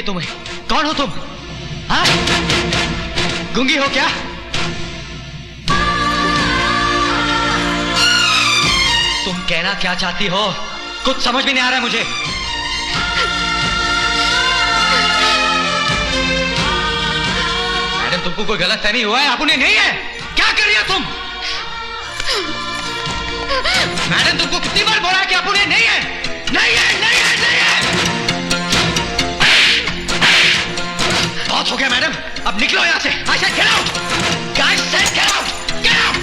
तुम्हें? कौन हो तुम? हाँ? गूंगी हो क्या? तुम कहना क्या चाहती हो? कुछ समझ में नहीं आ रहा है मुझे। मैडम, तुमको कोई गलतफहमी हुआ है? आप उन्हें नहीं है? क्या कर रही हो तुम? मैडम, तुमको कितनी बार बोला है कि आप उन्हें नहीं है? नहीं है, नहीं है, नहीं है। बहुत हो गया मैडम, अब निकलो यहां से। I said get out! Guys said get out! Get out!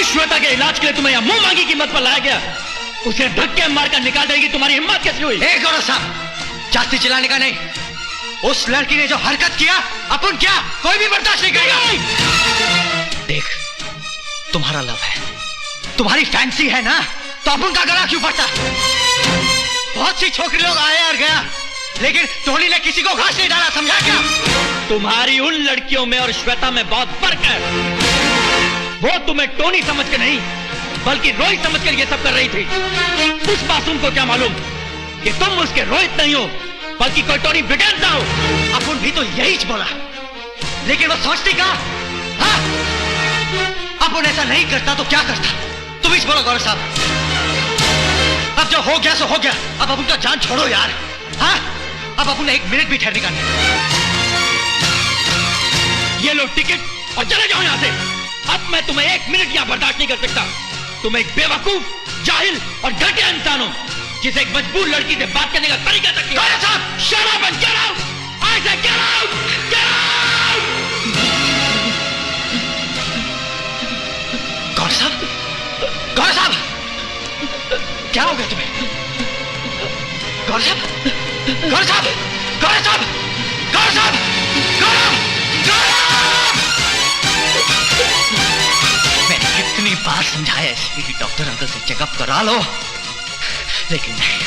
Shweta के इलाज के लिए तुम्हें यहां मुंह मांगी कीमत पर लाया गया, उसे धक्के मारकर निकाल देगी तुम्हारी हिम्मत कैसी हुई? एक गौरव साहब, जास्ती चिल्लाने का नहीं। उस लड़की ने जो हरकत किया, अपन क्या कोई भी बर्दाश्त नहीं करेगा। देख, तुम्हारा लव है, तुम्हारी फैंसी है ना, तो अपन का गला क्यों पड़ता? बहुत सी छोकरी लोग आए और गया, लेकिन टोनी ने किसी को घास नहीं डाला, समझा क्या? तुम्हारी उन लड़कियों में और श्वेता में बहुत फर्क है। वो तुम्हें टोनी समझ के नहीं, बल्कि रोहित समझ कर ये सब कर रही थी। उस मासूम को क्या मालूम कि तुम उसके रोहित नहीं हो, बल्कि कोई टोनी ब्रिगेंजा हो। अपन भी तो यही बोला, लेकिन वो समझती कहां? हाँ? अपन ऐसा नहीं करता तो क्या करता? तुम ही बोलो गौरव साहब। अब जो हो गया सो हो गया, अब अपन का जान छोड़ो यार। हाँ? अब अपन एक मिनट भी ठहरने का नहीं। ये लो टिकट और चले जाओ यहां से। अब मैं तुम्हें एक मिनट यहां बर्दाश्त नहीं कर सकता। तुम एक बेवकूफ, जाहिल और घटिया इंसान हो, जिसे एक मजबूर लड़की से बात करने का तरीका तक नहीं। Shut up and get out! I said get out! Get out! गौरव साहब, गौरव साहब, क्या हो गया तुम्हें? गौरव साहब, गौरव साहब, गौरव साहब, गौरव साहब, गौरव, गौरव! मैंने कितनी बार समझाया इसलिए कि डॉक्टर अंकल से चेकअप करा लो, लेकिन नहीं।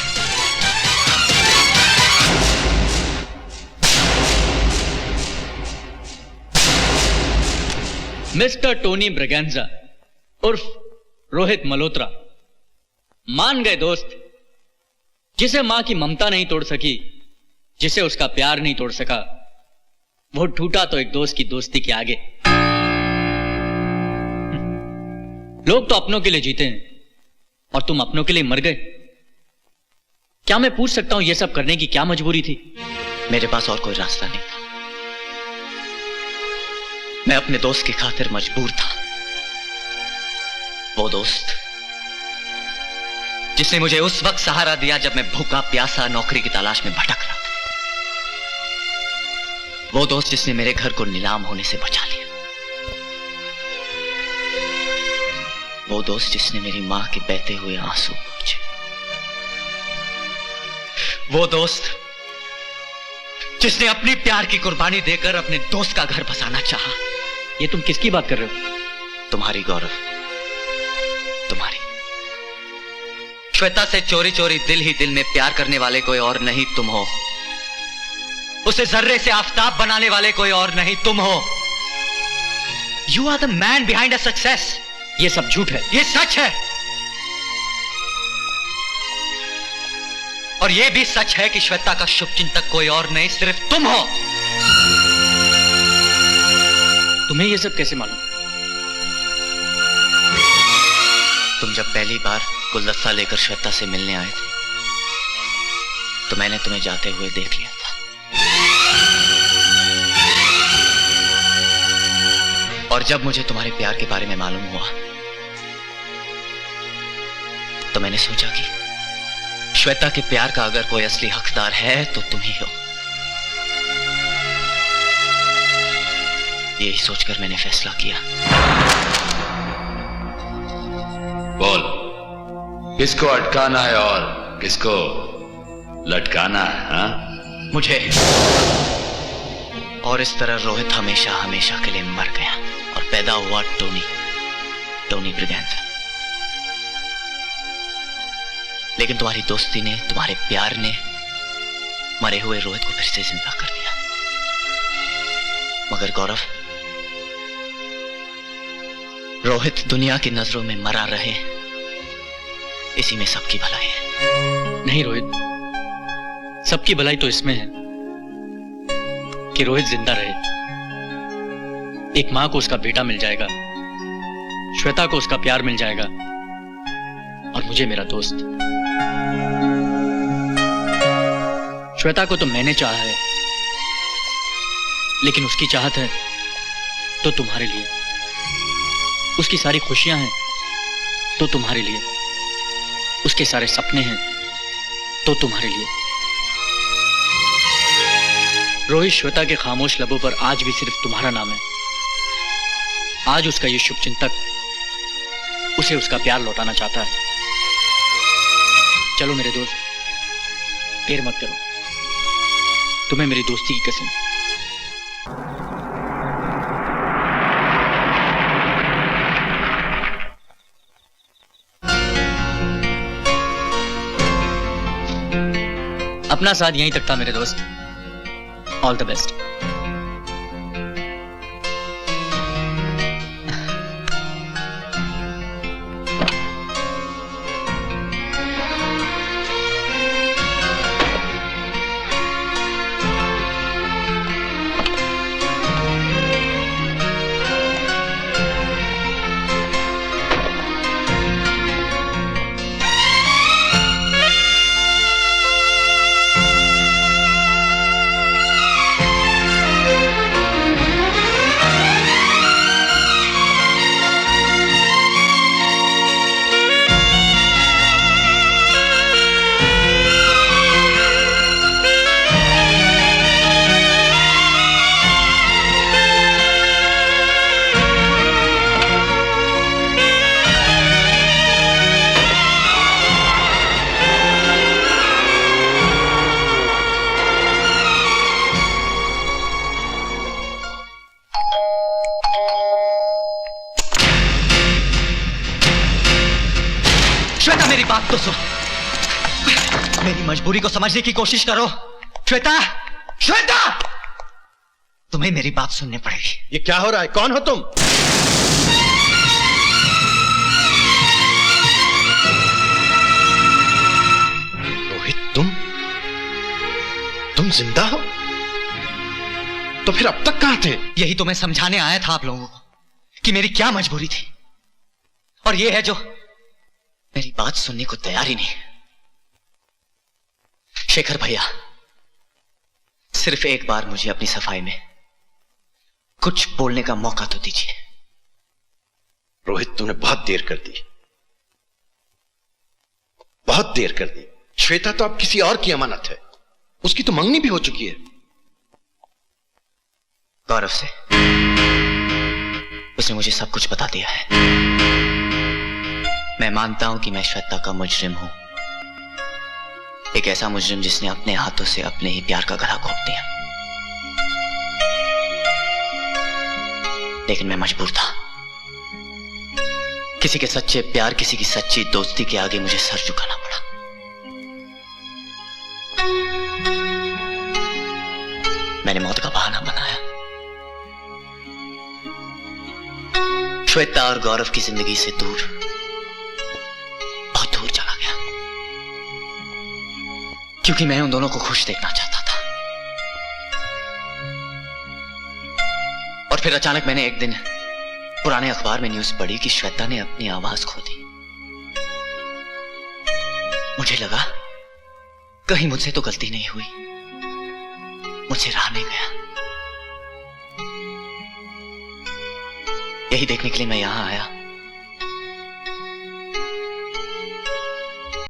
मिस्टर टोनी ब्रिगेंजा उर्फ रोहित मल्होत्रा, मान गए दोस्त, जिसे मां की ममता नहीं तोड़ सकी, जिसे उसका प्यार नहीं तोड़ सका, वो टूटा तो एक दोस्त की दोस्ती के आगे। लोग तो अपनों के लिए जीते हैं और तुम अपनों के लिए मर गए। क्या मैं पूछ सकता हूं यह सब करने की क्या मजबूरी थी? मेरे पास और कोई रास्ता नहीं था। मैं अपने दोस्त की खातिर मजबूर था। वो दोस्त जिसने मुझे उस वक्त सहारा दिया जब मैं भूखा प्यासा नौकरी की तलाश में भटक रहा था। वो दोस्त जिसने मेरे घर को नीलाम होने से बचा लिया। वो दोस्त जिसने मेरी मां के बहते हुए आंसू पोंछे। वो दोस्त जिसने अपनी प्यार की कुर्बानी देकर अपने दोस्त का घर बसाना चाहा। ये तुम किसकी बात कर रहे हो? तुम्हारी गौरव, तुम्हारी। श्वेता से चोरी चोरी दिल ही दिल में प्यार करने वाले कोई और नहीं तुम हो। उसे जर्रे से आफताब बनाने वाले कोई और नहीं तुम हो। You are the man behind a success. ये सब झूठ है। ये सच है। और यह भी सच है कि श्वेता का शुभचिंतक कोई और नहीं सिर्फ तुम हो। तुम्हें यह सब कैसे मालूम? तुम जब पहली बार गुलदस्ता लेकर श्वेता से मिलने आए थे तो मैंने तुम्हें जाते हुए देख लिया था। और जब मुझे तुम्हारे प्यार के बारे में मालूम हुआ तो मैंने सोचा कि श्वेता के प्यार का अगर कोई असली हकदार है तो तुम ही हो। यही सोचकर मैंने फैसला किया। बोल, किसको अटकाना है और किसको लटकाना है? हाँ? मुझे। और इस तरह रोहित हमेशा हमेशा के लिए मर गया और पैदा हुआ टोनी ब्रिगेंजा। लेकिन तुम्हारी दोस्ती ने, तुम्हारे प्यार ने मरे हुए रोहित को फिर से जिंदा कर दिया। मगर गौरव, रोहित दुनिया की नजरों में मरा रहे, इसी में सबकी भलाई है। नहीं रोहित, सबकी भलाई तो इसमें है कि रोहित जिंदा रहे। एक मां को उसका बेटा मिल जाएगा, श्वेता को उसका प्यार मिल जाएगा, और मुझे मेरा दोस्त। श्वेता को तो मैंने चाहा है, लेकिन उसकी चाहत है तो तुम्हारे लिए। उसकी सारी खुशियां हैं तो तुम्हारे लिए। उसके सारे सपने हैं तो तुम्हारे लिए। रोहित श्वेता के खामोश लबों पर आज भी सिर्फ तुम्हारा नाम है। आज उसका ये शुभचिंतक उसे उसका प्यार लौटाना चाहता है। चलो मेरे दोस्त, देर मत करो। तुम्हें मेरी दोस्ती की कसम। अपना साथ यहीं तक था मेरे दोस्त। All the best. श्वेता, मेरी बात तो सुन। मेरी मजबूरी को समझने की कोशिश करो। श्वेता, श्वेता, तुम्हें मेरी बात सुननी पड़ेगी। ये क्या हो रहा है? कौन हो तुम? रोहित, तुम जिंदा हो? तो फिर अब तक कहां थे? यही तो मैं समझाने आया था आप लोगों को कि मेरी क्या मजबूरी थी। और ये है जो मेरी बात सुनने को तैयार ही नहीं। शेखर भैया, सिर्फ एक बार मुझे अपनी सफाई में कुछ बोलने का मौका तो दीजिए। रोहित, तुमने बहुत देर कर दी, बहुत देर कर दी। श्वेता तो अब किसी और की अमानत है। उसकी तो मंगनी भी हो चुकी है। गौरव से उसने मुझे सब कुछ बता दिया है। मैं मानता हूं कि मैं श्वेता का मुजरिम हूं, एक ऐसा मुजरिम जिसने अपने हाथों से अपने ही प्यार का गला घोंट दिया। लेकिन मैं मजबूर था। किसी के सच्चे प्यार, किसी की सच्ची दोस्ती के आगे मुझे सर झुकाना पड़ा। मैंने मौत का बहाना बनाया। श्वेता और गौरव की जिंदगी से दूर, बहुत दूर चला गया, क्योंकि मैं उन दोनों को खुश देखना चाहता था। और फिर अचानक मैंने एक दिन पुराने अखबार में न्यूज पढ़ी कि श्वेता ने अपनी आवाज खो दी। मुझे लगा कहीं मुझसे तो गलती नहीं हुई, मुझसे रहा नहीं गया। यही देखने के लिए मैं यहां आया